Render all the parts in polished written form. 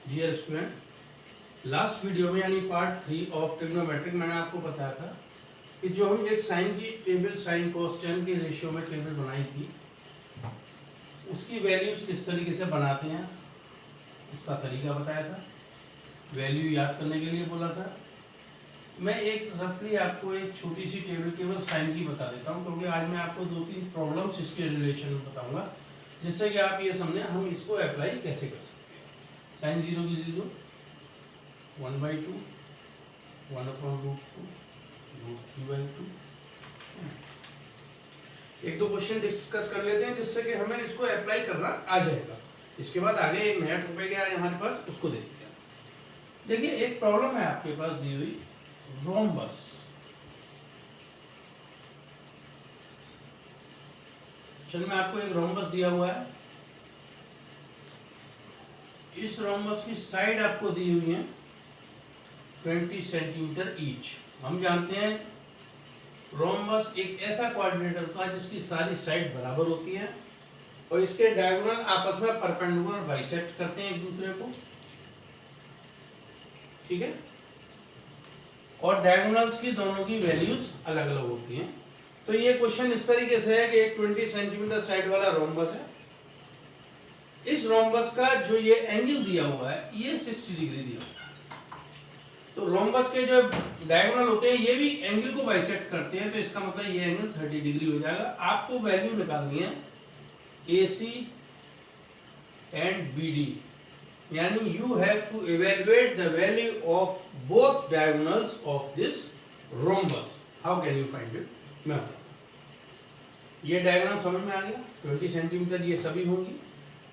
Dear student, last video में यानी part 3 of trigonometric मैंने आपको बताया था कि जो हम एक साइन की टेबल साइन कोस टेन के रेशियो में टेबल बनाई थी उसकी वैल्यूज किस तरीके से बनाते हैं उसका तरीका बताया था। वैल्यू याद करने के लिए बोला था। मैं एक रफली आपको एक छोटी सी टेबल केवल साइन की बता देता हूँ क्योंकि आज मैं आपको 2-3 प्रॉब्लम्स इसके रिलेशन में बताऊंगा जिससे कि आप ये समझें हम इसको अप्लाई कैसे कर सकते हैं। साइन 0 की 0 1/2 1/√2 √3/2। एक दो क्वेश्चन डिस्कस कर लेते हैं जिससे कि हमें इसको अप्लाई करना आ जाएगा। इसके बाद आगे एक नया टॉपिक है हमारे पास, उसको देखते हैं। देखिए एक प्रॉब्लम है आपके पास दी हुई रोम्बस। चल में आपको एक रोम्बस दिया हुआ है। इस रोम्बस की साइड आपको दी हुई है 20 सेंटीमीटर ईच। हम जानते हैं रोम्बस एक ऐसा कोऑर्डिनेटर होता है जिसकी सारी साइड बराबर होती है और इसके डायगोनल आपस में परपेंडिकुलर बाइसेक्ट करते हैं एक दूसरे को, ठीक है। और डायगोनल्स की दोनों की वैल्यूज अलग अलग होती हैं। तो ये क्वेश्चन इस तरीके से है कि एक 20 सेंटीमीटर साइड वाला रोम्बस है। इस रोम्बस का जो ये एंगल दिया हुआ है ये 60 डिग्री दिया हुआ है। तो रोम्बस के जो डायगोनल होते हैं ये भी एंगल को बाइसेक्ट करते हैं, तो इसका मतलब ये एंगल 30 डिग्री हो जाएगा। आपको वैल्यू निकालनी है AC एंड BD, यानी you have to evaluate the value of both diagonals of this rhombus. How can you find it? मैं बताता हूं। ये डायग्राम समझ में आ गया। 20 सेंटीमीटर ये सभी होंगी।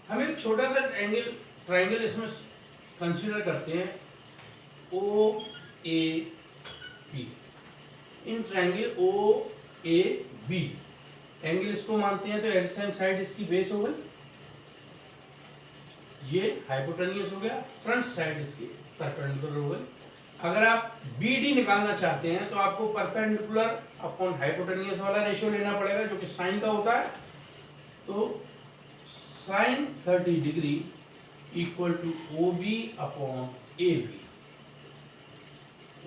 हम एक छोटा सा एंगल ट्राइंगल इसमें कंसीडर करते हैं OAB। In triangle OAB angle इसको मानते हैं तो एडजेसेंट साइड इसकी बेस हो गई, ये हाइपोटेनियस हो गया, फ्रंट साइड इसकी परपेंडिकुलर हो गई। अगर आप BD निकालना चाहते हैं तो आपको परपेंडिकुलर अपॉन हाइपोटेनियस वाला रेशियो लेना पड़ेगा जो कि साइन का होता है। तो sine 30 degree equal to OB upon AB।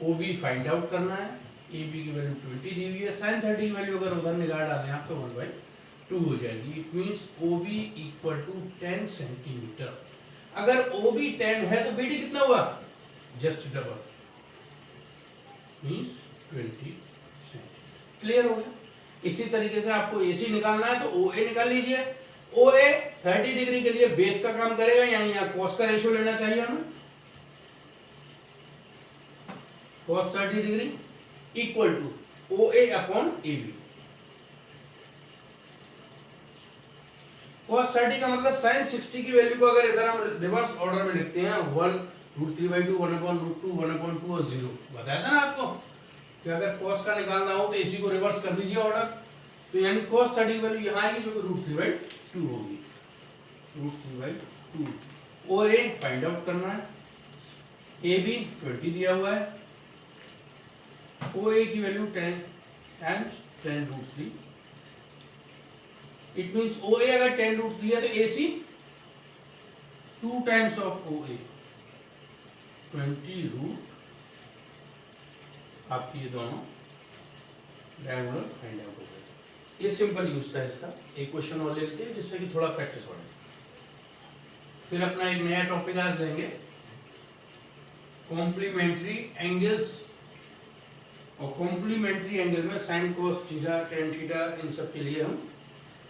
OB find out करना है, AB की वैल्यू 20 दी हुई है। साइन 30 की वैल्यू अगर उधर निकाल डालें आप तो 1/2 हो जाएगी। It means OB equal to 10 centimetre. अगर OB 10 है तो BD कितना हुआ? Just double, means 20 centimetre. Clear हो गया। इसी तरीके से आपको AC निकालना है तो OA निकाल लीजिए। OA 30 डिग्री के लिए बेस का काम करेगा, यानी यहाँ cos का रेशियो लेना चाहिए हमें। cos 30 degree equal to OA upon AB। cos 30 का मतलब sin 60 की वैल्यू को अगर इधर हम रिवर्स ऑर्डर में लिखते हैं 1√3/2 1/√2 1/2 और 0 बताया था ना आपको कि अगर cos का निकालना हो तो इसी को रिवर्स कर दीजिए ऑर्डर। तो यानी cos 30 की वैल्यू यहाँ आएगी जो कि √3/2 होगी। √3/2। OA फाइंड आउट करना है, AB 20 दिया हुआ है, OA की value 10 times 10√3। It means OA अगर 10√3 है तो AC 2 टाइम्स ऑफ OA 20√। आपकी ये दोनों डायगोनल फाइंड आउट हो गए। ये सिंपल यूज था इसका। एक क्वेश्चन और ले लेते हैं जिससे कि थोड़ा प्रैक्टिस हो जाए। फिर अपना एक नया टॉपिक आज लेंगे कॉम्प्लीमेंट्री एंगल्स। और कॉम्प्लीमेंट्री एंगल में sine cos theta tan theta इन सब के लिए हम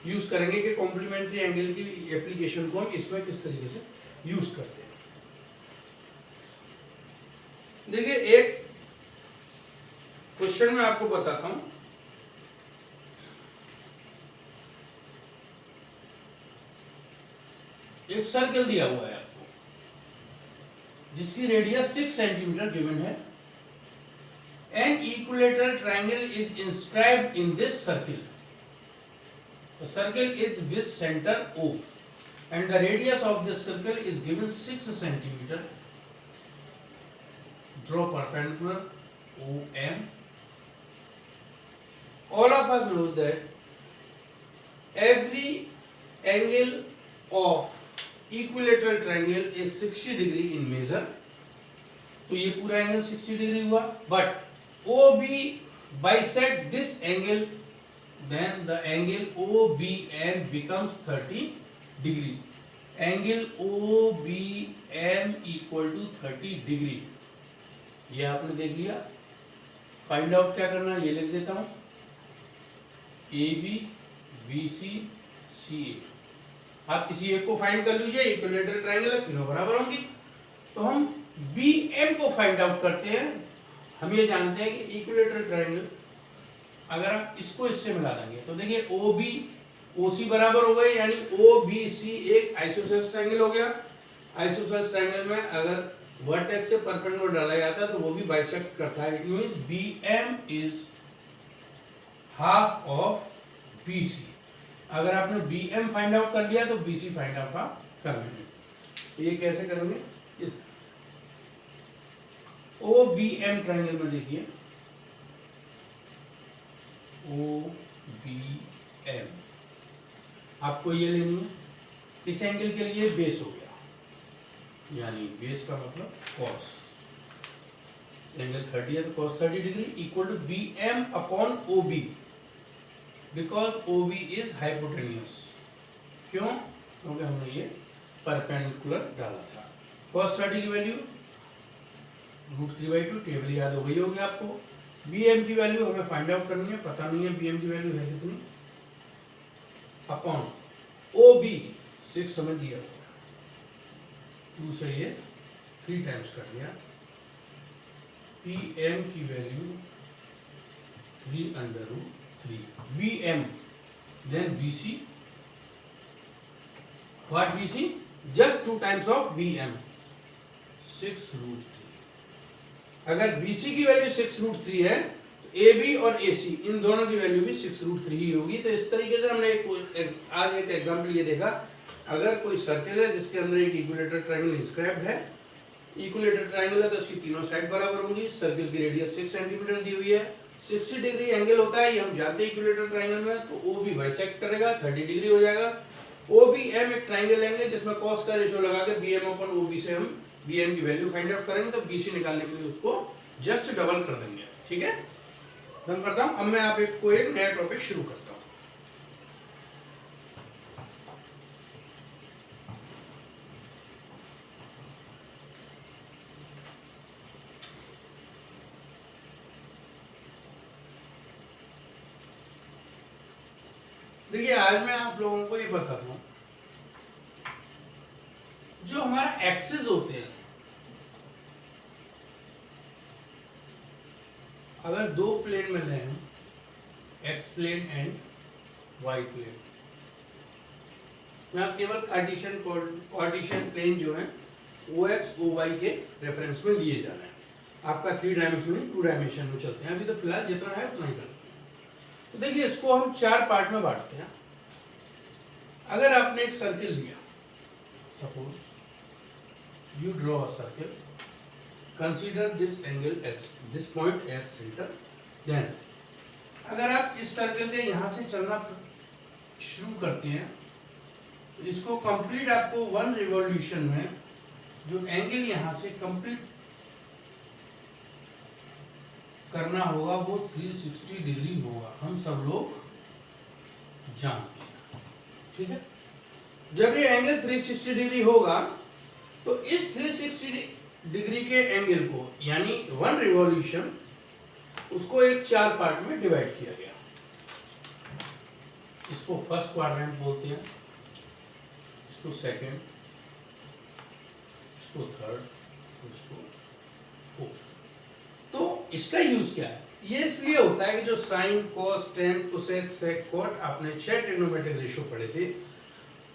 यूज करेंगे कि कॉम्प्लीमेंट्री एंगल की एप्लीकेशन को हम इसमें किस तरीके से यूज करते हैं। देखिए एक क्वेश्चन में आपको बताता हूं। एक सर्कल दिया हुआ है आपको जिसकी रेडियस 6 सेंटीमीटर गिवन है। An equilateral triangle is inscribed in this circle. The circle is with center O and the radius of this circle is given 6 centimeter. Draw perpendicular OM. All of us know that every angle of equilateral triangle is 60 degree in measure, तो ये पूरा angle 60 degree हुआ, but O B bisect this angle, then the angle O B M becomes 30 degree. Angle O B M equal to 30 degree, ये आपने देख लिया। Find out क्या करना है, ये लिख देता हूं, ए बी बी सी सी ए। आप किसी एक को फाइंड कर लीजिए, इक्विलेटरल ट्रायंगल है, तीनों बराबर होंगी। तो हम बी एम को फाइंड आउट करते हैं। हम ये जानते हैं कि इक्विलेटरल ट्रायंगल अगर आप इसको इससे मिला देंगे तो देखिए ओ बी ओ सी बराबर हो गए, यानी ओ बी सी एक आइसोसेलेस ट्रायंगल हो गया। आइसोसेलेस ट्रायंगल में अगर वर्टेक्स से परपेंडिकुलर डाला जाता है तो वो भी बाइसेक्ट करता है। It means B M is half of B C. अगर आपने बी एम फाइंड आउट कर लिया तो बी सी फाइंड आउट आप कर लेंगे। ये कैसे करेंगे, इस ओ बी एम ट्रायंगल में देखिए ओ बी एम आपको ये लेनी है, इस एंगल के लिए बेस हो गया, यानी बेस का मतलब कॉस, एंगल 30 है तो cos 30 degree equal to B M upon O B, because O B is hypotenuse. क्यों? क्योंकि हमने ये परपेंडिकुलर डाला था। कॉस 30 की वैल्यू √3/2, टेबल याद हो गई होगी आपको। बी एम की वैल्यू हमें फाइंड आउट करनी है, पता नहीं है बी एम की वैल्यू है कितनी, अपॉन ओ बी 6 समझ दिया, 2 से ये 3 टाइम्स कर दिया। पी एम की value 3/3 B M, then B C, what B C, just 2 times of B M 6√3। अगर बी सी की वैल्यू 6√3 है तो ए बी और ए सी इन दोनों की वैल्यू भी 6√3 ही होगी। तो इस तरीके से हमने आज एक एग्जाम्पल ये देखा, अगर कोई सर्किल है जिसके अंदर एक इक्विलेटरल ट्रायंगल इंस्क्राइब्ड है, इक्विलेटरल ट्रायंगल है तो उसकी तीनों साइड बराबर होंगी, सर्किल की रेडियस 6 सेंटीमीटर दी हुई है, 60 डिग्री एंगल होता है, ये हम जानते हैं इक्विलेटरल ट्रायंगल में। तो ओ बी बाइसेक्ट करेगा, 30 डिग्री हो जाएगा। ओ बी एम एक ट्रायंगल लेंगे जिसमें कॉस का रेशियो लगा के B M upon O B से हम बी एम की वैल्यू फाइंड आउट करेंगे, तो बी सी निकालने के लिए उसको जस्ट डबल कर देंगे। ठीक है, मैं करता हूं। अब मैं आप एक नया टॉपिक शुरू करता हूं। देखिए, आज मैं आप लोगों को ये बताता हूं, जो हमारा एक्सिस होते हैं, अगर दो प्लेन में लें, X plane and Y plane, यहाँ केवल कार्टेशियन प्लेन जो है ओ एक्स ओ वाई के रेफरेंस में लिए जाना है। आपका 3 डायमेंशन में 2 डायमेंशन में चलते हैं। अभी तो फिलहाल जितना है उतना ही करते हैं। तो देखिए, इसको हम 4 पार्ट में बांटते हैं। अगर आपने एक सर्किल लिया, suppose you draw a circle, consider this angle as this point as center, then अगर आप इस सर्कल के यहाँ से चलना शुरू करते हैं तो इसको कंप्लीट आपको 1 रिवॉल्यूशन में जो एंगल यहाँ से कंप्लीट करना होगा वो 360 डिग्री होगा, हम सब लोग जानते हैं। ठीक है, जब ये एंगल 360 डिग्री होगा तो इस 360 डिग्री के एंगल को, यानी 1 रिवॉल्यूशन, उसको एक 4 पार्ट में डिवाइड किया गया। इसको फर्स्ट क्वाड्रेंट बोलते हैं, इसको सेकंड, इसको थर्ड, इसको फोर्थ। तो इसका यूज क्या है? ये इसलिए होता है कि जो साइन, कॉस, टेन, कोसेक, सेक, कॉट आपने 6 ट्रिग्नोमेट्रिक रेशियो पढ़े थे,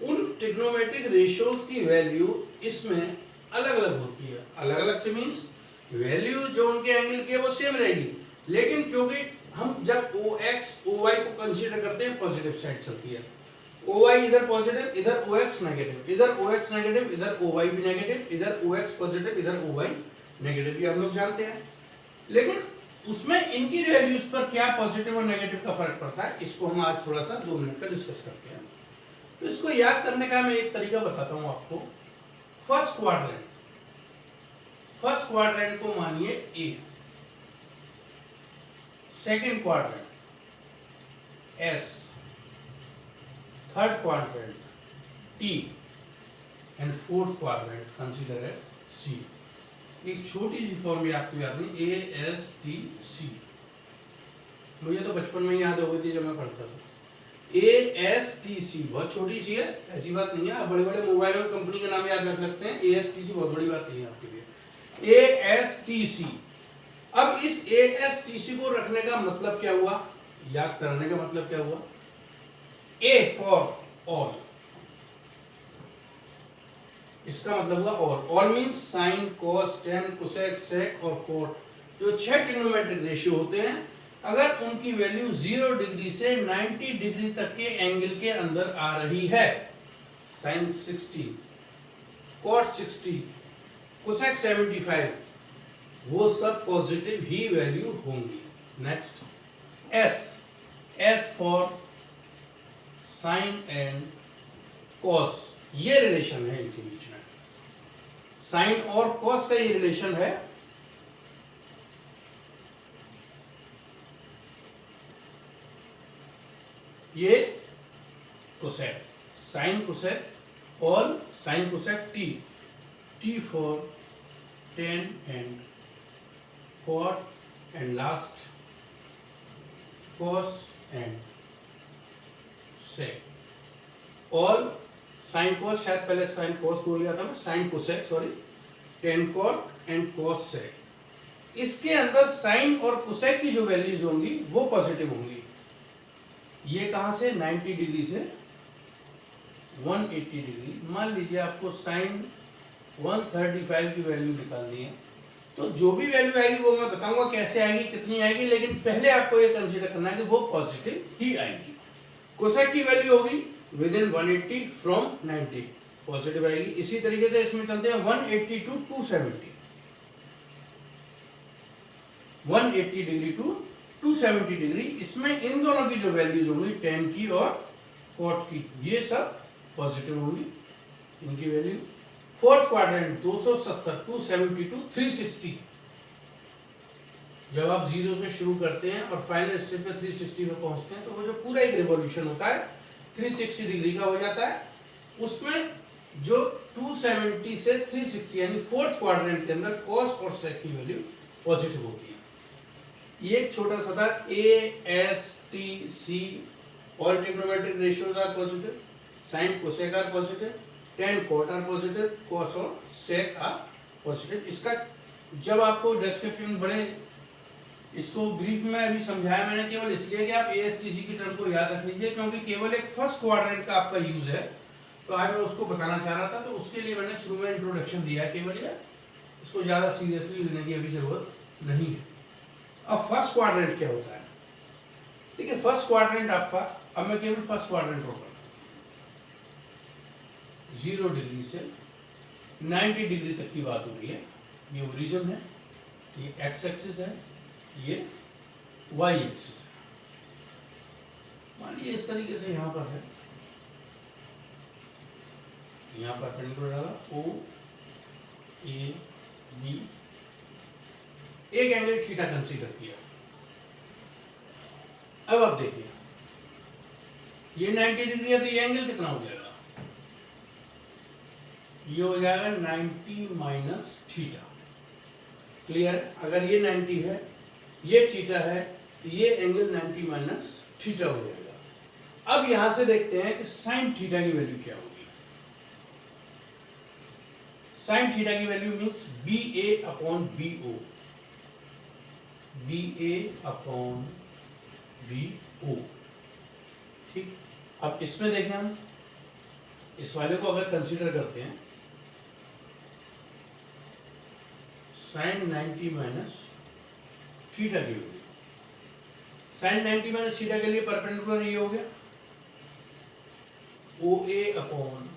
उन ट्रिग्नोमेट्रिक रेशियोज की वैल्यू इसमें अलग अलग होती है। अलग अलग से मीन्स वैल्यू जो उनके एंगल की है वो सेम रहेगी, लेकिन क्योंकि हम जब ओ एक्स ओ वाई को कंसीडर करते हैं, पॉजिटिव साइड चलती है। ओ वाई इधर पॉजिटिव, इधर ओ एक्स नेगेटिव, इधर ओ एक्स नेगेटिव, इधर ओ वाई भी नेगेटिव, इधर ओ एक्स पॉजिटिव, इधर ओ वाई नेगेटिव, ये हम लोग जानते हैं। लेकिन उसमें इनकी वैल्यूज पर क्या पॉजिटिव और नेगेटिव का फर्क पड़ता है, इसको हम आज थोड़ा सा 2 मिनट का डिस्कस करते हैं। तो इसको याद करने का मैं एक तरीका बताता हूं आपको। फर्स्ट क्वाड्रेंट को मानिए A, second quadrant S, third quadrant T and fourth quadrant consider at C. एक छोटी सी फॉर्म आपको याद नहीं, ए एस टी सी, मुझे तो बचपन में याद हो गई थी जब मैं पढ़ता था। ए एस टी सी बहुत छोटी सी है, ऐसी बात नहीं है, आप बड़े बड़े मोबाइल और कंपनी का नाम याद रख सकते हैं। ए एस टी सी बहुत बड़ी बात नहीं है आपके लिए। ए एस टी सी, अब इस ए एस टी सी को रखने का मतलब क्या हुआ, याद करने का मतलब क्या हुआ? ए फॉर ऑल, इसका मतलब हुआ ऑल मीन्स साइन, कोस, टेन, कोसेक, सेक और कोट, जो 6 ट्रिग्नोमेट्रिक रेशियो होते हैं, अगर उनकी वैल्यू 0 डिग्री से 90 डिग्री तक के एंगल के अंदर आ रही है, साइन 60, कोट 60, कोसेक 75, वो सब पॉजिटिव ही वैल्यू होंगी। Next S for sine and cos, ये रिलेशन है इनके बीच में, साइन और कॉस का ये रिलेशन है। ये cosec, sine cosec, all sine cosec T, T for tan and cot and last cos and sec, all sine cos, शायद पहले साइन कोस बोल गया था मैं, sine cosec sorry, tan cot and cos sec. इसके अंदर साइन और cosec की जो वैल्यूज होंगी वो पॉजिटिव होंगी। ये कहां से? 90 डिग्री से 180 डिग्री। मान लीजिए आपको साइन 135 की वैल्यू निकालनी है, तो जो भी वैल्यू आएगी वो मैं बताऊंगा कैसे आएगी, कितनी आएगी, लेकिन पहले आपको ये कंसीडर करना है कि वो पॉजिटिव ही आएगी। कोसेक की वैल्यू होगी विद इन 180 फ्रॉम 90, पॉजिटिव आएगी। इसी तरीके से इसमें चलते हैं 180 टू 270, 180 डिग्री टू 270 डिग्री, इसमें इन दोनों की जो वैल्यूज होंगी, टेन की और कॉट की, ये सब पॉजिटिव होंगी इनकी वैल्यू। फोर्थ क्वाड्रेंट 270, 270 टू 360, जब आप 0 से शुरू करते हैं और फाइनल स्टेप पे 360 में पहुंचते हैं, तो वो जो पूरा एक रिवॉल्यूशन होता है 360 डिग्री का हो जाता है। उसमें जो 270 से 360 यानी फोर्थ क्वाड्रेंट के अंदर कॉस और सेक की वैल्यू पॉजिटिव होती है। ये एक छोटा सा था, A S T C, all trigonometric ratios are positive, sine cosec are positive, tan cot are positive, cos और सेक आर पॉजिटिव। इसका जब आपको डिस्क्रिप्शन बड़े, इसको ब्रीफ में अभी समझाया मैंने केवल इसलिए कि आप एएसटीसी की टर्म को याद रख लीजिए, क्योंकि केवल एक फर्स्ट क्वाड्रेंट का आपका यूज है, तो आज मैं उसको बताना चाह रहा था, तो उसके लिए मैंने शुरू में इंट्रोडक्शन दिया केवल, ये इसको ज़्यादा सीरियसली लेने की अभी जरूरत नहीं है। अब फर्स्ट क्वाड्रेंट क्या होता है? ठीक है, फर्स्ट क्वाड्रेंट आपका, अब मैं केवल फर्स्ट क्वाड्रेंट ड्रॉ करता हूं, 0 डिग्री से 90 डिग्री तक की बात हो रही है। ये ओरिजिन है, ये एक्स एक्सिस है, ये वाई एक्सिस है। मान लीजिए इस तरीके से यहां पर है, यहां पर परपेंडिकुलर डाला, ओ ए बी, एक एंगल थीटा कंसीडर किया। अब आप देखिए, ये 90 डिग्री है, तो ये एंगल कितना हो जाएगा? ये हो जाएगा 90 माइनस थीटा। क्लियर? अगर ये 90 है, ये थीटा है, तो ये एंगल 90 माइनस थीटा हो जाएगा। अब यहां से देखते हैं कि साइन थीटा की वैल्यू क्या होगी। साइन थीटा की वैल्यू मीन्स बी ए अपॉन बी ओ, बी ए अपॉन बी ओ। ठीक, अब इसमें देखें, हम इस वाले को अगर कंसीडर करते हैं, साइन 90 माइनस थीटा की वैल्यू, साइन 90 माइनस थीटा के लिए परपेंडिकुलर ये हो गया, ओ ए अपॉन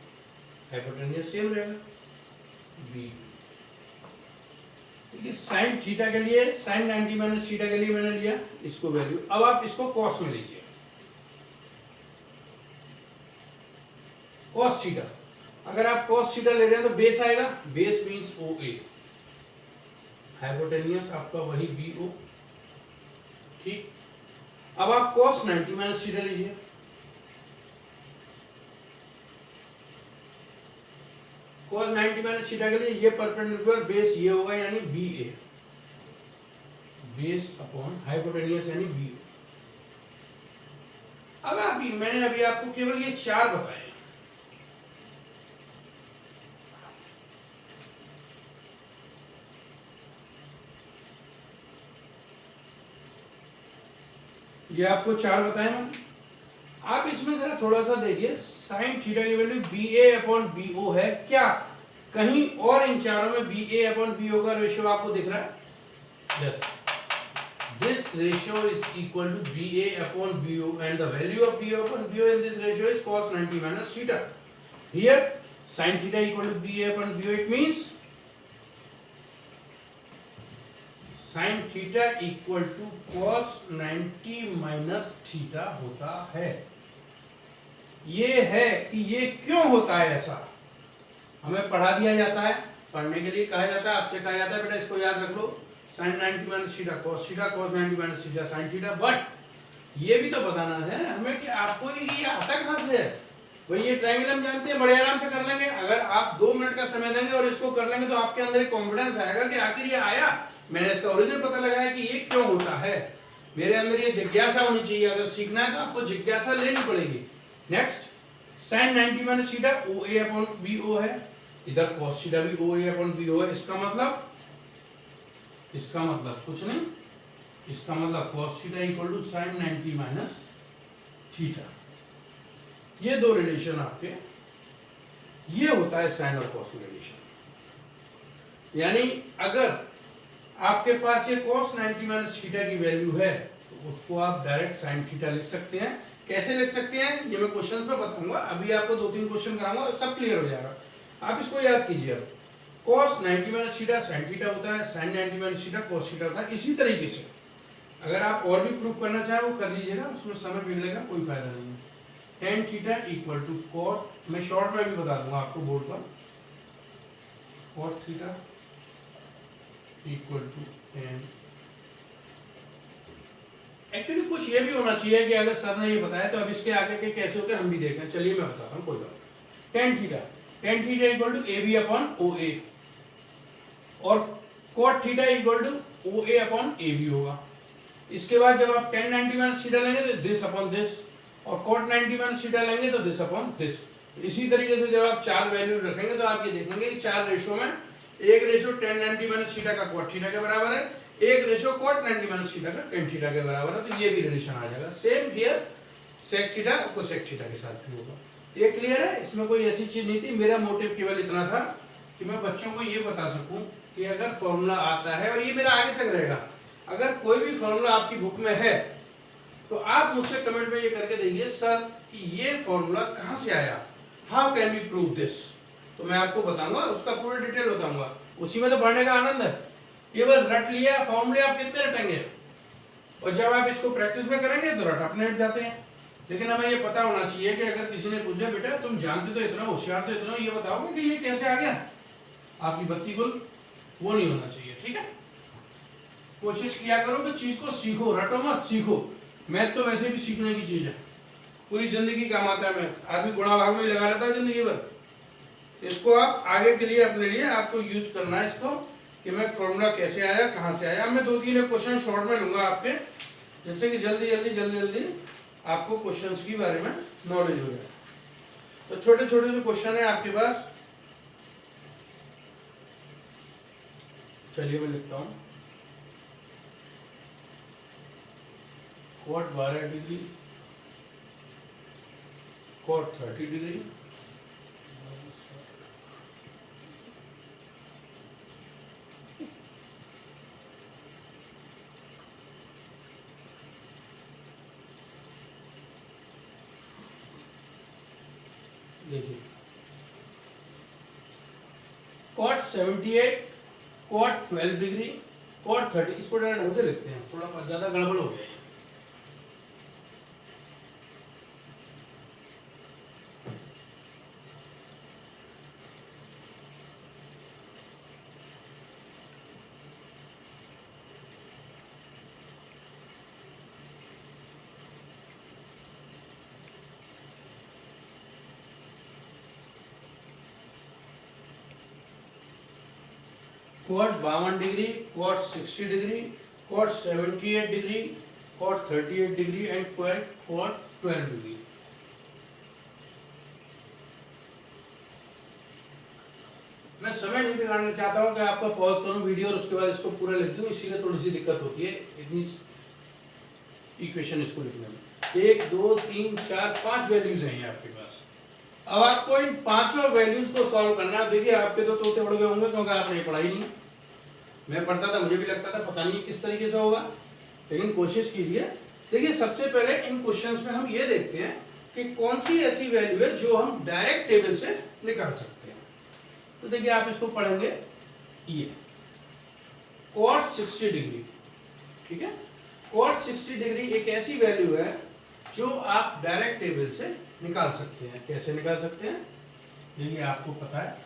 हाइपोटेन्यूज सेम रहेगा, बी। ठीक है, साइन थीटा के लिए, साइन 90 माइनस थीटा के लिए मैंने लिया इसको वैल्यू। अब आप इसको कॉस में लीजिए, cos थीटा, अगर आप cos थीटा ले रहे हैं तो बेस आएगा, बेस मींस OA, हाइपोटेनियस आपका वही BO। ठीक, अब आप cos 90 माइनस थीटा लीजिए, cos 90 माइनस थीटा के लिए ये परपेंडिकुलर बेस ये होगा यानी BA, बेस अपॉन हाइपोटेनियस यानी BO। अब मैंने अभी आपको केवल ये चार बताए, ये आपको चार बताए मैंने। आप इसमें जरा थोड़ा सा देखिए, साइन थीटा की वैल्यू BA अपॉन BO है क्या? कहीं और इन चारों में BA अपॉन BO का रेशियो आपको दिख रहा है? Yes, this ratio is equal to BA upon BO and the value of BA upon BO in this ratio is cos 90 minus theta. Here sin theta equal to BA upon BO, it means sin theta equal to cos 90 minus theta होता है। ये है कि ये क्यों होता है ऐसा, हमें पढ़ा दिया जाता है, पढ़ने के लिए कहा जाता है, आपसे कहा जाता है बेटा इसको याद रख लो, sin 90 minus theta cos theta, cos 90 minus theta sin theta. But ये भी तो बताना है हमें कि आपको ये आता कहाँ से है। भाई ये ट्रायंगल हम जानते हैं, बड़े आराम से कर लेंगे, अगर आप 2 मिनट का समय देंगे और इसको कर लेंगे तो आपके अंदर एक कॉन्फिडेंस आएगा कि आखिर ये आया, मैंने इसका ओरिजिन पता लगाया कि ये क्यों होता है, मेरे अंदर ये जिज्ञासा होनी चाहिए। अगर सीखना है तो आपको जिज्ञासा लेनी पड़ेगी। Next, sin 90 minus theta OA upon BO है, इधर cos थीटा भी OA अपॉन BO है। इसका मतलब कुछ नहीं, इसका मतलब cos theta equal to sin 90 minus theta. ये दो रिलेशन आपके, ये होता है साइन और cos रिलेशन। यानी अगर आपके पास ये cos 90 माइनस थीटा की वैल्यू है तो उसको आप डायरेक्ट sin थीटा लिख सकते हैं। कैसे लिख सकते हैं ये मैं क्वेश्चन में बताऊंगा, अभी आपको 2-3 क्वेश्चन कराऊंगा, सब क्लियर हो जाएगा। आप इसको याद कीजिए, अब cos 90 minus theta sin theta होता है, sin 90 minus theta cos theta होता है। इसी तरीके से अगर आप और भी प्रूफ करना चाहें वो कर लीजिएगा, उसमें समय बिगड़ेगा, कोई फायदा नहीं है। tan theta equal to cot, मैं शॉर्ट में भी बता दूंगा आपको बोर्ड पर, cot theta equal to tan। Actually कुछ ये भी होना चाहिए कि अगर सर ने ये बताया तो अब इसके आगे के कैसे होते हैं हम भी देखें। चलिए मैं बताता हूँ, कोई बात। tan theta equal to AB upon OA और cot theta equal to OA upon AB होगा। इसके बाद जब आप tan 90 माइनस थीटा लेंगे तो दिस अपॉन दिस, और cot 90 माइनस थीटा लेंगे तो दिस अपॉन दिस। इसी तरीके से जब आप चार वैल्यू रखेंगे तो आप ये देखेंगे कि चार रेशो में एक रेशो tan 90 माइनस थीटा का cot थीटा के बराबर है, एक रेशो cot 90 माइनस थीटा का tan थीटा के बराबर है। तो ये भी रिलेशन आ जाएगा। Same here sec theta cosec theta के साथ भी होगा। ये क्लियर है, इसमें कोई ऐसी चीज नहीं थी। मेरा मोटिव केवल इतना था कि मैं बच्चों को ये बता सकूं कि अगर फॉर्मूला आता है, और ये मेरा आगे तक रहेगा, अगर कोई भी फॉर्मूला आपकी बुक में है तो आप मुझसे कमेंट में ये करके देंगे सर कि ये फॉर्मूला कहाँ से आया, how can we prove this, तो मैं आपको बताऊंगा, उसका पूरा डिटेल बताऊंगा। उसी में तो पढ़ने का आनंद है। केवल रट लिया फॉर्मूले आप कितने रटेंगे, और जब आप इसको प्रैक्टिस में करेंगे तो रट अपने हट जाते हैं। लेकिन हमें ये पता होना चाहिए कि अगर किसी ने पूछ दिया बेटा तुम जानते तो इतना, होशियार तो इतना, ये बताओगे कि ये कैसे आ गया, आपकी बत्ती गुल, वो नहीं होना चाहिए। ठीक है, कोशिश किया करो कि चीज को सीखो, रटो मत, सीखो। मैथ तो वैसे भी सीखने की चीज है, पूरी जिंदगी काम आता है मैथ, आदमी गुणा भाग में लगा रहता है जिंदगी भर। इसको आप आगे के लिए अपने लिए आपको यूज करना है इसको, कि मैं फॉर्मूला कैसे आया, कहाँ से आया। मैं 2-3 क्वेश्चन शॉर्ट में लूंगा आपके, जिससे कि जल्दी आपको क्वेश्चंस के बारे में नॉलेज हो जाए। तो छोटे छोटे जो क्वेश्चन है आपके पास, चलिए मैं लिखता हूँ। cot 12 डिग्री, cot 30 डिग्री, देखिए cot 78, cot 12 डिग्री, cot 30, इसको ढंग से लिखते हैं, थोड़ा ज्यादा गड़बड़ हो गया। cot 52 degree, cot 60 degree, cot 78 degree, cot 38 degree and cot 12 degree. मैं समय नहीं बिगाड़ना चाहता हूँ कि आपका पॉज करूँ वीडियो और उसके बाद इसको पूरा लिख दूँ, इसीलिए थोड़ी सी दिक्कत होती है इतनी इक्वेशन इसको लिखने में। 1 2 3 4 5 वैल्यूज हैं आपके पास। अब आपको इन पांचों वैल्यूज को सॉल्व करना है। देखिए आपके तो तोते उड़ गए होंगे क्योंकि आपने पढ़ाई नहीं। मैं पढ़ता था, मुझे भी लगता था पता नहीं किस तरीके से होगा, लेकिन कोशिश कीजिए। देखिए सबसे पहले इन क्वेश्चंस में हम ये देखते हैं कि कौन सी ऐसी वैल्यू है जो हम डायरेक्ट टेबल से निकाल सकते हैं। तो देखिए आप इसको पढ़ेंगे, ये cot 60 डिग्री, ठीक है। cot 60 डिग्री एक ऐसी वैल्यू है जो आप डायरेक्ट टेबल से निकाल सकते हैं। कैसे निकाल सकते हैं? देखिए आपको पता है,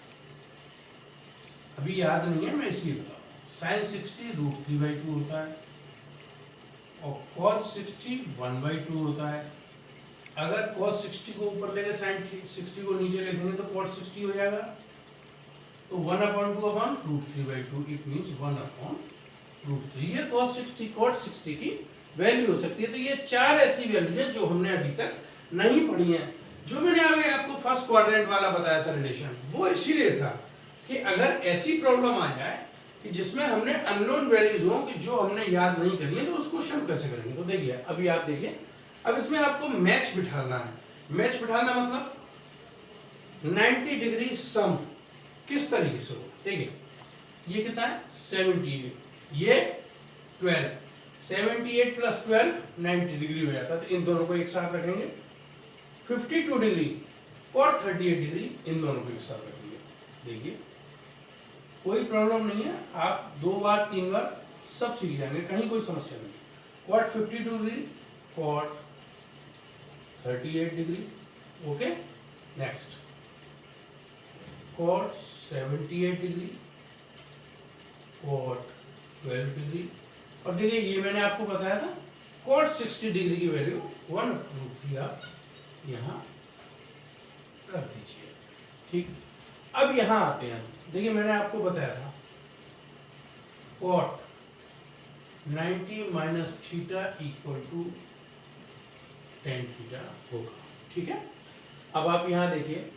अभी याद नहीं है, मैं इसलिए बता रहा हूँ। sin 60 √3/2 होता है और cos 60 1/2 होता है। अगर cos 60 को ऊपर लेकर sin 60 को नीचे लिखेंगे तो cot 60 हो जाएगा। तो 1/2/√3/2 इट मींस 1/√3। ये cot 60 की वैल्यू हो सकती है। तो ये चार ऐसी वैल्यू है जो हमने अभी तक नहीं पढ़ी है। जो मैंने अभी आपको फर्स्ट क्वाड्रेंट वाला बताया था रिलेशन, वो इसीलिए था कि अगर ऐसी प्रॉब्लम आ जाए कि जिसमें हमने अननोन वैल्यूज हो कि जो हमने याद नहीं करी है, तो उस क्वेश्चन कैसे करेंगे। तो देखिए अभी आप देखिए, अब इसमें आपको मैच बिठाना है। मैच बिठाना मतलब 90 डिग्री सम किस तरीके से हो। देखिए ये कितना है 78, ये 12, 78 + 12 90 डिग्री हो जाता है। तो इन दोनों को एक साथ रखेंगे। 52 डिग्री और 38 डिग्री इन दोनों को एक साथ रखेंगे। देखिए कोई प्रॉब्लम नहीं है, आप 2 बार 3 बार सब सीख जाएंगे, कहीं कोई समस्या नहीं। cot 52 degree, cot 38 degree, okay. Next cot 78 degree, cot 12 degree. और देखिए ये मैंने आपको बताया था cot 60 डिग्री की वैल्यू 1/√3 आप यहाँ रख दीजिए, ठीक। अब यहाँ आते हैं, देखिए मैंने आपको बताया था cot 90 - थीटा = tan थीटा होगा, ठीक है। अब आप यहाँ देखिए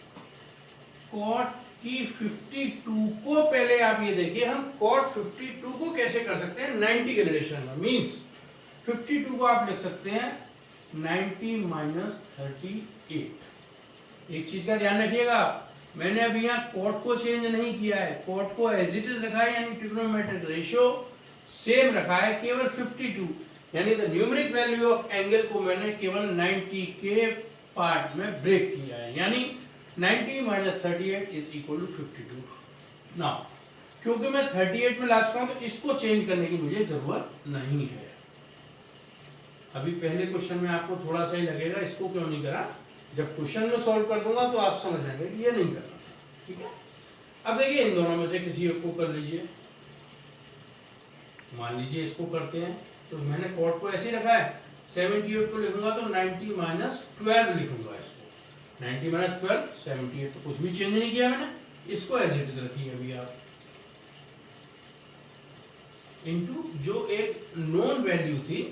cot की 52 को पहले आप ये देखिए, हम cot 52 को कैसे कर सकते हैं 90 के रिलेशन में। मीन्स 52 को आप लिख सकते हैं 90 - 38। एक चीज का ध्यान रखिएगा, मैंने अभी यहाँ cot को चेंज नहीं किया है, cot को एज इट इज रखा है, यानी ट्रिग्नोमेट्रिक रेशियो सेम रखा है। केवल 52 यानी the numeric value of angle को मैंने केवल 90 के पार्ट में ब्रेक किया है, यानी 90 - 38 = 52। नाउ क्योंकि मैं 38 में ला चुका हूं, तो इसको चेंज करने की मुझे जरूरत नहीं है। अभी पहले क्वेश्चन में आपको थोड़ा सा ही लगेगा इसको क्यों नहीं करा, जब क्वेश्चन में सॉल्व कर दूंगा तो आप समझ जाएंगे कि ये नहीं करना था, ठीक है। अब देखिए इन दोनों में से किसी एक को कर लीजिए। मान लीजिए इसको करते हैं, तो मैंने cot को ऐसे ही रखा है, 78 को लिखूंगा तो 90 - 12 लिखूंगा। इसको 90 - 12 78, तो कुछ भी चेंज नहीं किया मैंने, इसको एज इट इज रखिए अभी आप, इनटू जो एक नोन वैल्यू थी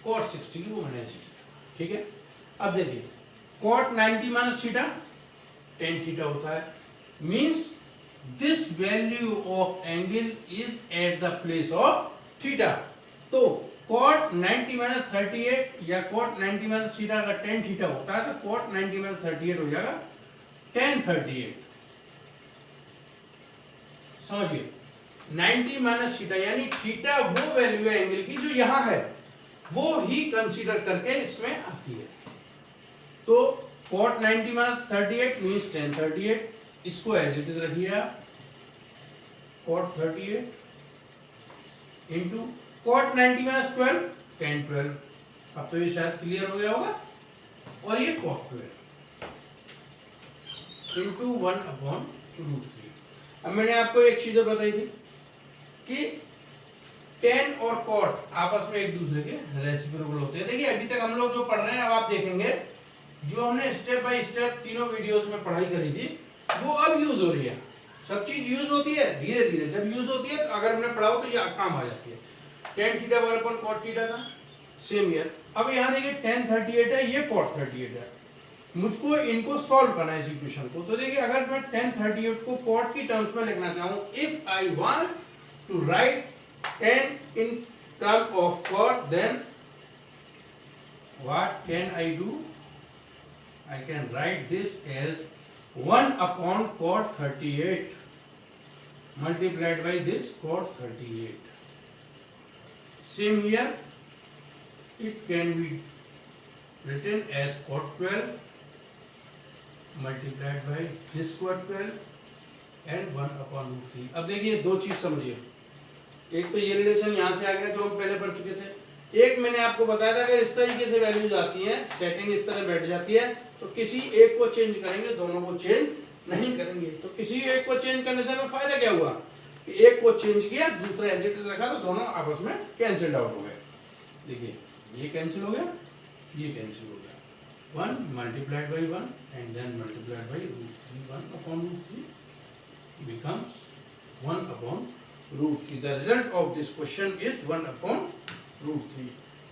cot 60 की, वो मैंने ऐसे रखा, ठीक है। अब देखिए cot 90 - थीटा tan थीटा होता है, means this value of angle is at the place of theta. तो cot 90 - 38 या cot 90 - थीटा का tan थीटा होता है, तो cot 90 - 38 हो जाएगा tan 38। समझिए 90 - थीटा यानी थीटा वो वैल्यू है एंगल की जो यहां है, वो ही कंसीडर करके इसमें आती है। तो cot 90 - 38 मींस tan 38, इसको एज इट इज रखिए आप, cot 38 इंटू cot 90 - 12 tan 12। अब तो ये शायद क्लियर हो गया होगा। और ये cot 12 इंटू 1/√3। अब मैंने आपको एक चीज बताई थी कि tan और cot आपस में एक दूसरे के रेसिप्रोकल होते हैं। देखिए अभी तक हम लोग जो पढ़ रहे हैं, अब आप देखेंगे जो हमने स्टेप बाय स्टेप तीनों वीडियोस में पढ़ाई करी थी, वो अब यूज हो रही है। सब चीज यूज होती है धीरे धीरे, जब यूज होती है तो अगर हमने पढ़ा हो तो ये काम आ जाती है। tan थीटा 1 cot थीटा था, सेम ईयर। अब यहाँ देखिए tan 38 है, ये cot 38 है, मुझको इनको सॉल्व करना है इस इक्वेशन को। तो देखिए अगर मैं tan 38 को cot की टर्म्स में लिखना चाहूँ, if I want to write tan in term of cot, then what can I do? I can write this as 1 upon cot 38 multiplied by this cot 38. Same here, it can be written as cot 12 multiplied by this cot 12 and 1 upon root 3. अब देखिए दो चीज समझिए, एक तो ये relation यहाँ से आ गया जो हम पहले पढ़ चुके थे, एक मैंने आपको बताया था अगर इस तरीके से वैल्यूज आती हैं, सेटिंग इस तरह बैठ जाती है, तो किसी एक को चेंज करेंगे, दोनों को चेंज नहीं करेंगे। तो किसी एक को चेंज करने से हमें फायदा क्या हुआ कि एक को चेंज किया, दूसरा एज इट इज रखा, तो दोनों आपस में कैंसिल आउट हो गए। देखिए ये कैंसिल हो गया, ये कैंसिल हो गया, 1 multiplied by 1 and then multiplied by root 3, 1 upon root 3 becomes 1 upon root 3. The result of this question is 1 upon root 3.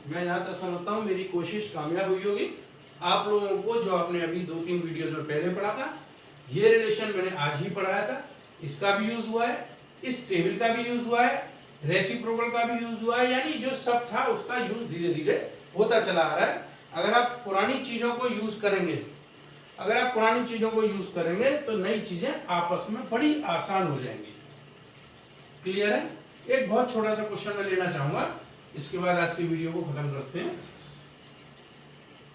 मैं जहाँ तक समझता हूँ मेरी कोशिश कामयाब हुई होगी। आप लोगों को जो आपने अभी 2-3 वीडियोज में पहले पढ़ा था, ये रिलेशन मैंने आज ही पढ़ाया था, इसका भी यूज हुआ है, इस टेबल का भी यूज हुआ है, रेसिप्रोकल का भी यूज हुआ है, यानी जो सब था उसका यूज धीरे धीरे होता चला आ रहा है। अगर आप पुरानी चीजों को यूज करेंगे, तो नई चीजें आपस में बड़ी आसान हो जाएंगी। क्लियर है? एक बहुत छोटा सा क्वेश्चन मैं लेना चाहूंगा, इसके बाद आज की वीडियो को खत्म करते हैं।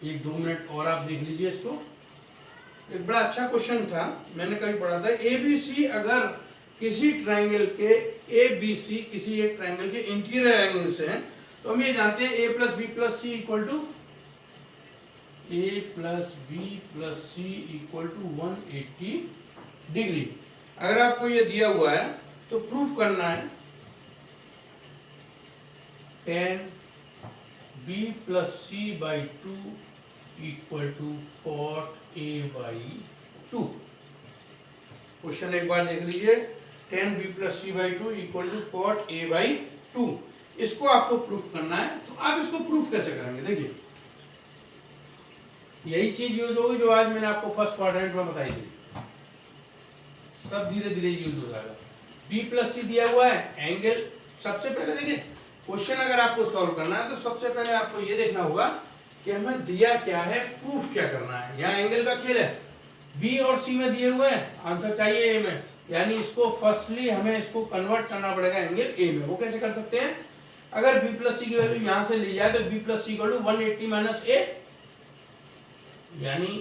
1-2 मिनट और आप देख लीजिए इसको। एक बड़ा अच्छा क्वेश्चन था, मैंने कहीं पढ़ा था, ABC अगर किसी ट्रायंगल के ABC किसी एक ट्रायंगल के इंटीरियर एंगल से हैं, तो हम ये जानते हैं A + B + C equal to 180 degree. अगर आपको ये दिया हुआ है तो प्रूफ करना है tan B + C by 2 equal to cot A by 2। Question एक बार देख लीजिए, tan B + C by 2 equal to cot A by 2। इसको आपको प्रूफ करना है, तो आप इसको प्रूफ कैसे करेंगे? देखिए यही चीज यूज होगी जो आज मैंने आपको फर्स्ट क्वाड्रेंट में बताई थी, सब धीरे धीरे यूज हो जाएगा। B + C दिया हुआ है, एंगल, सबसे पहले देखिए क्वेश्चन अगर आपको सॉल्व करना है तो सबसे पहले आपको ये देखना होगा कि हमें दिया क्या है, प्रूफ क्या करना है। यहाँ एंगल का खेल है, B और C में दिए हुए हैं, आंसर चाहिए A में, यानी इसको फर्स्टली हमें इसको कन्वर्ट करना पड़ेगा एंगल A में। वो कैसे कर सकते हैं? अगर B + C की वैल्यू यहाँ से ली जाए तो B + C = 180 - A, यानी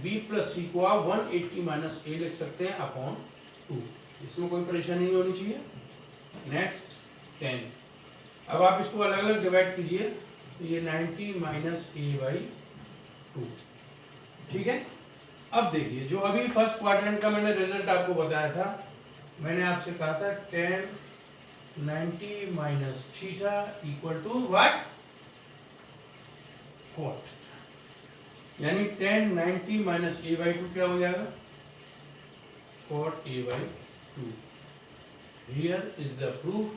B + C को आप 180 - A लिख सकते हैं अपॉन 2। इसमें कोई परेशानी नहीं होनी चाहिए। नेक्स्ट 10। अब आप इसको अलग अलग डिवाइड कीजिए, तो ये 90 - A by 2। ठीक है? अब देखिए जो अभी फर्स्ट क्वाड्रेंट का मैंने रिजल्ट आपको बताया था, मैंने आपसे कहा था tan 90 - theta equal to what? cot। यानी tan 90 - A by 2 क्या हो जाएगा? cot A by 2। Here is the proof।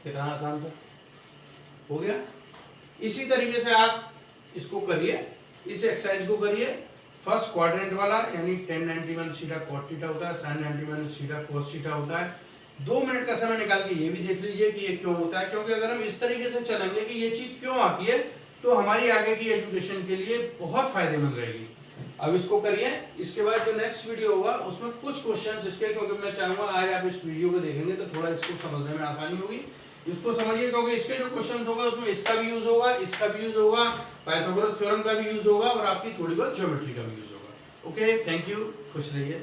कितना आसान था, हो गया। इसी तरीके से आप इसको करिए, इस एक्सरसाइज को करिए, फर्स्ट क्वाड्रेंट वाला, यानी tan 90 - थीटा cot थीटा होता है, sin 90 - थीटा cos थीटा होता है। 2 मिनट का समय निकाल के ये भी देख लीजिए कि ये क्यों होता है, क्योंकि अगर हम इस तरीके से चलेंगे कि ये चीज क्यों आती है, तो हमारी आगे की एजुकेशन के लिए बहुत फायदेमंद रहेगी। अब इसको करिए, इसके बाद जो नेक्स्ट वीडियो होगा उसमें कुछ क्वेश्चंस इसके, क्योंकि मैं चाहूंगा आज आप इस वीडियो को देखेंगे तो थोड़ा इसको समझने में आसानी होगी। इसको समझिए, क्योंकि इसके जो क्वेश्चंस होगा उसमें इसका भी यूज होगा, इसका भी यूज होगा, पाइथागोरस थ्योरम का भी यूज होगा, और आपकी थोड़ी बहुत ज्योमेट्री का भी यूज होगा। ओके, थैंक यू, खुश रहिए।